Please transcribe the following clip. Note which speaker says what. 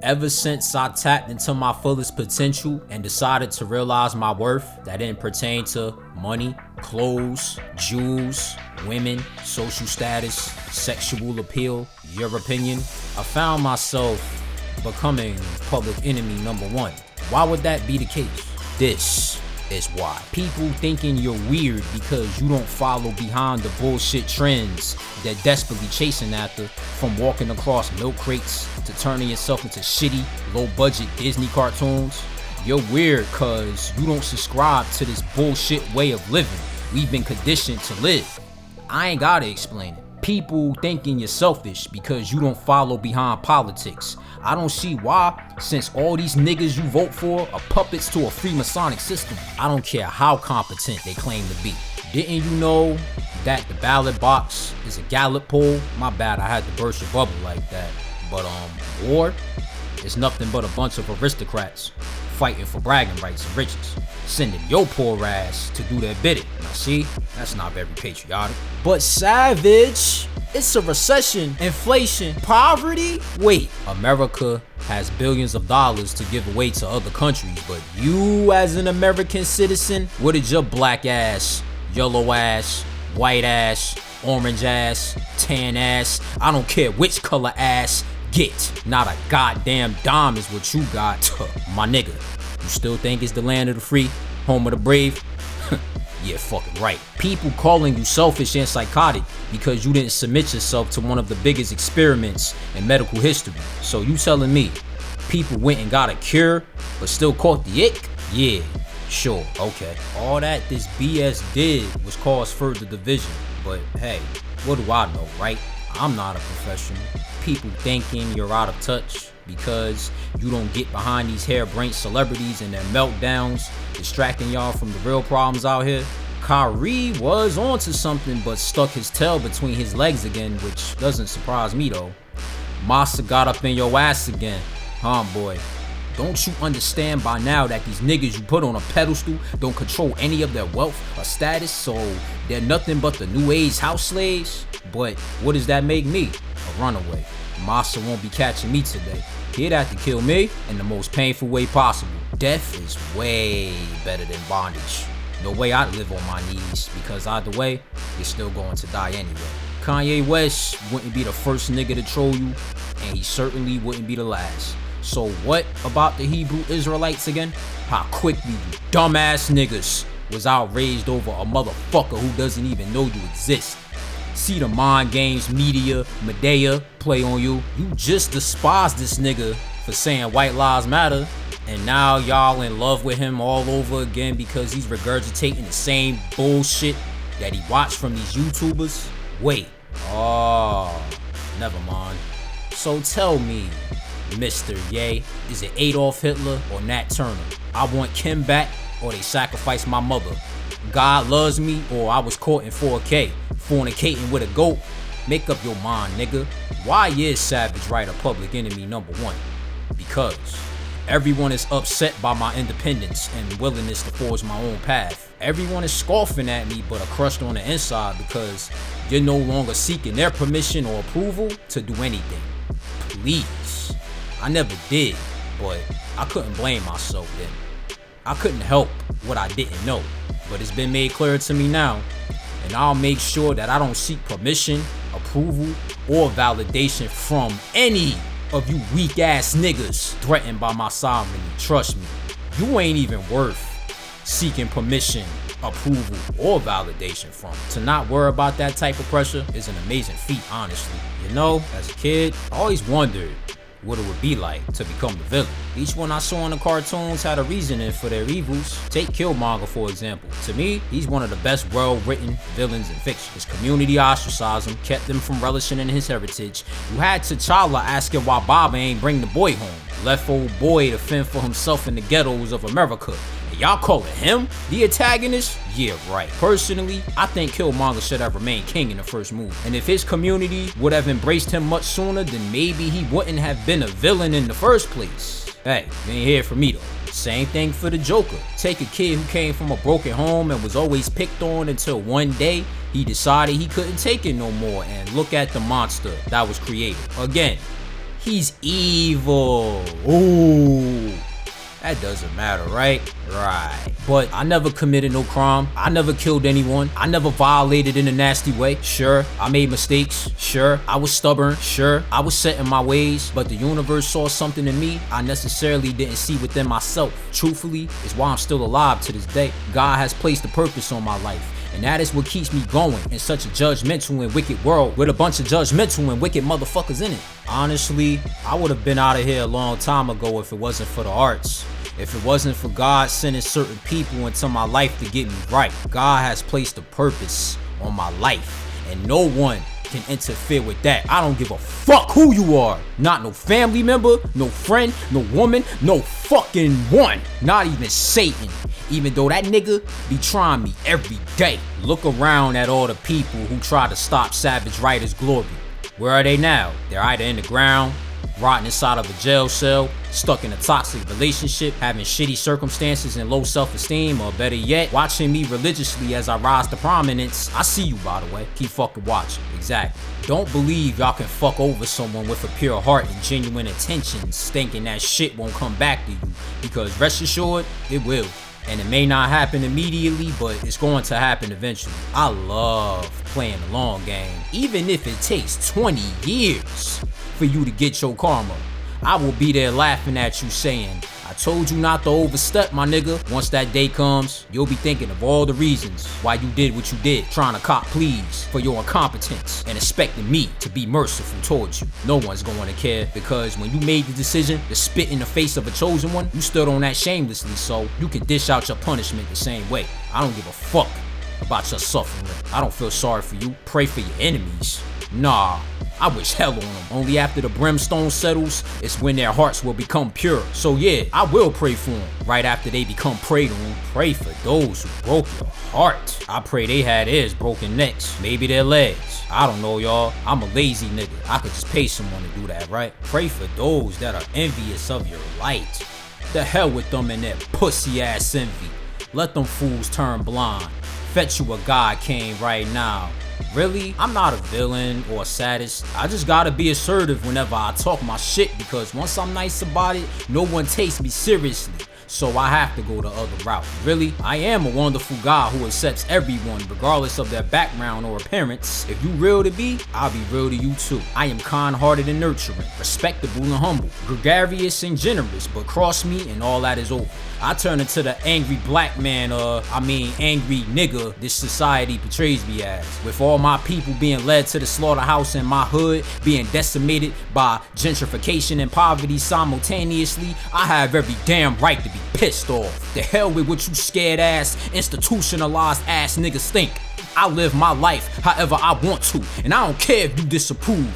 Speaker 1: Ever since I tapped into my fullest potential and decided to realize my worth that didn't pertain to money, clothes, jewels, women, social status, sexual appeal, your opinion, I found myself becoming public enemy number one. Why would that be the case? This is why. People thinking you're weird because you don't follow behind the bullshit trends they're desperately chasing after, from walking across milk crates to turning yourself into shitty, low-budget Disney cartoons. You're weird cause you don't subscribe to this bullshit way of living we've been conditioned to live. I ain't gotta explain it. People thinking you're selfish because you don't follow behind politics. I don't see why, since all these niggas you vote for are puppets to a Freemasonic system. I don't care how competent they claim to be. Didn't you know that the ballot box is a Gallup poll? My bad, I had to burst your bubble like that. But war is nothing but a bunch of aristocrats fighting for bragging rights and riches, sending your poor ass to do their bidding. Now see, that's not very patriotic. But savage, it's a recession, inflation, poverty. Wait, America has billions of dollars to give away to other countries, but you as an American citizen, what did your black ass, yellow ass, white ass, orange ass, tan ass, I don't care which color ass, get? Not a goddamn dime is what you got. My nigga, you still think it's the land of the free, home of the brave? Yeah, fucking right. People calling you selfish and psychotic because you didn't submit yourself to one of the biggest experiments in medical history. So you telling me people went and got a cure but still caught the ick? Yeah, sure, okay. All that this BS did was cause further division. But hey, what do I know, right? I'm not a professional. People thinking you're out of touch because you don't get behind these harebrained celebrities and their meltdowns, distracting y'all from the real problems out here. Kyrie was onto something but stuck his tail between his legs again, which doesn't surprise me though. Massa got up in your ass again, boy. Don't you understand by now that these niggas you put on a pedestal don't control any of their wealth or status, so they're nothing but the new age house slaves? But what does that make me? A runaway. Massa won't be catching me today. He'd have to kill me in the most painful way possible. Death is way better than bondage. No way I'd live on my knees, because either way, you're still going to die anyway. Kanye West wouldn't be the first nigga to troll you, and he certainly wouldn't be the last. So what about the Hebrew Israelites again? How quickly you dumbass niggas was outraged over a motherfucker who doesn't even know you exist. See the mind games media, Medea, play on you. You just despise this nigga for saying white lives matter, and now y'all in love with him all over again because he's regurgitating the same bullshit that he watched from these YouTubers? Wait, never mind. So tell me, Mr. Ye, is it Adolf Hitler or Nat Turner? I want Kim back or they sacrificed my mother. God loves me or I was caught in 4K, fornicating with a goat. Make up your mind, nigga. Why is Savage Right a public enemy number one? Because everyone is upset by my independence and willingness to forge my own path. Everyone is scoffing at me but are crushed on the inside because you're no longer seeking their permission or approval to do anything. Please. I never did, but I couldn't blame myself then. I couldn't help what I didn't know, but it's been made clear to me now, and I'll make sure that I don't seek permission, approval, or validation from any of you weak ass niggas threatened by my sovereignty. Trust me, you ain't even worth seeking permission, approval, or validation from. To not worry about that type of pressure is an amazing feat, honestly. You know, as a kid, I always wondered what it would be like to become the villain. Each one I saw in the cartoons had a reasoning for their evils. Take Killmonger for example. To me, he's one of the best well-written villains in fiction. His community ostracized him, kept him from relishing in his heritage. You had T'Challa asking why Baba ain't bring the boy home. Left old boy to fend for himself in the ghettos of America. And y'all calling him the antagonist? Yeah, right. Personally, I think Killmonger should have remained king in the first movie. And if his community would have embraced him much sooner, then maybe he wouldn't have been a villain in the first place. Hey, you ain't hear from me though. Same thing for the Joker. Take a kid who came from a broken home and was always picked on until one day he decided he couldn't take it no more, and look at the monster that was created. Again, He's evil. Ooh. That doesn't matter, right? Right. But I never committed no crime. I never killed anyone. I never violated in a nasty way. Sure, I made mistakes. Sure, I was stubborn. Sure, I was set in my ways. But the universe saw something in me I necessarily didn't see within myself. Truthfully, is why I'm still alive to this day. God has placed a purpose on my life. And that is what keeps me going in such a judgmental and wicked world with a bunch of judgmental and wicked motherfuckers in it. Honestly, I would have been out of here a long time ago if it wasn't for the arts. If it wasn't for God sending certain people into my life to get me right. God has placed a purpose on my life, and no one can interfere with that. I don't give a fuck who you are. Not no family member, no friend, no woman, no fucking one. Not even Satan. Even though that nigga be trying me every day. Look around at all the people who try to stop Savage Ryder's glory. Where are they now? They're either in the ground, rotting inside of a jail cell, stuck in a toxic relationship, having shitty circumstances and low self-esteem, or better yet, watching me religiously as I rise to prominence. I see you, by the way. Keep fucking watching. Exactly. Don't believe y'all can fuck over someone with a pure heart and genuine intentions, thinking that shit won't come back to you, because rest assured, it will. And it may not happen immediately, but it's going to happen eventually. I love playing the long game, even if it takes 20 years for you to get your karma. I will be there laughing at you saying, I told you not to overstep, my nigga. Once that day comes, you'll be thinking of all the reasons why you did what you did, trying to cop pleas for your incompetence and expecting me to be merciful towards you. No one's going to care, because when you made the decision to spit in the face of a chosen one, you stood on that shamelessly, so you can dish out your punishment the same way. I don't give a fuck about your suffering. I don't feel sorry for you. Pray for your enemies. Nah, I wish hell on them. Only after the brimstone settles, it's when their hearts will become pure. So yeah, I will pray for them. Right after they become preyed on, pray for those who broke your heart. I pray they had theirs broken necks, maybe their legs. I don't know, y'all. I'm a lazy nigga. I could just pay someone to do that, right? Pray for those that are envious of your light. The hell with them and their pussy ass envy. Let them fools turn blind. Fetch you a God King right now. Really? I'm not a villain or a sadist. I just gotta be assertive whenever I talk my shit, because once I'm nice about it, no one takes me seriously. So I have to go the other route. Really, I am a wonderful God who accepts everyone regardless of their background or appearance. If you real to me, I'll be real to you too. I am kind-hearted and nurturing, respectable and humble, gregarious and generous, but cross me and all that is over. I turn into the angry black man, angry nigga this society portrays me as. With all my people being led to the slaughterhouse and my hood being decimated by gentrification and poverty simultaneously, I have every damn right to be pissed off. The hell with what you scared ass, institutionalized ass niggas think. I live my life however I want to, and I don't care if you disapprove.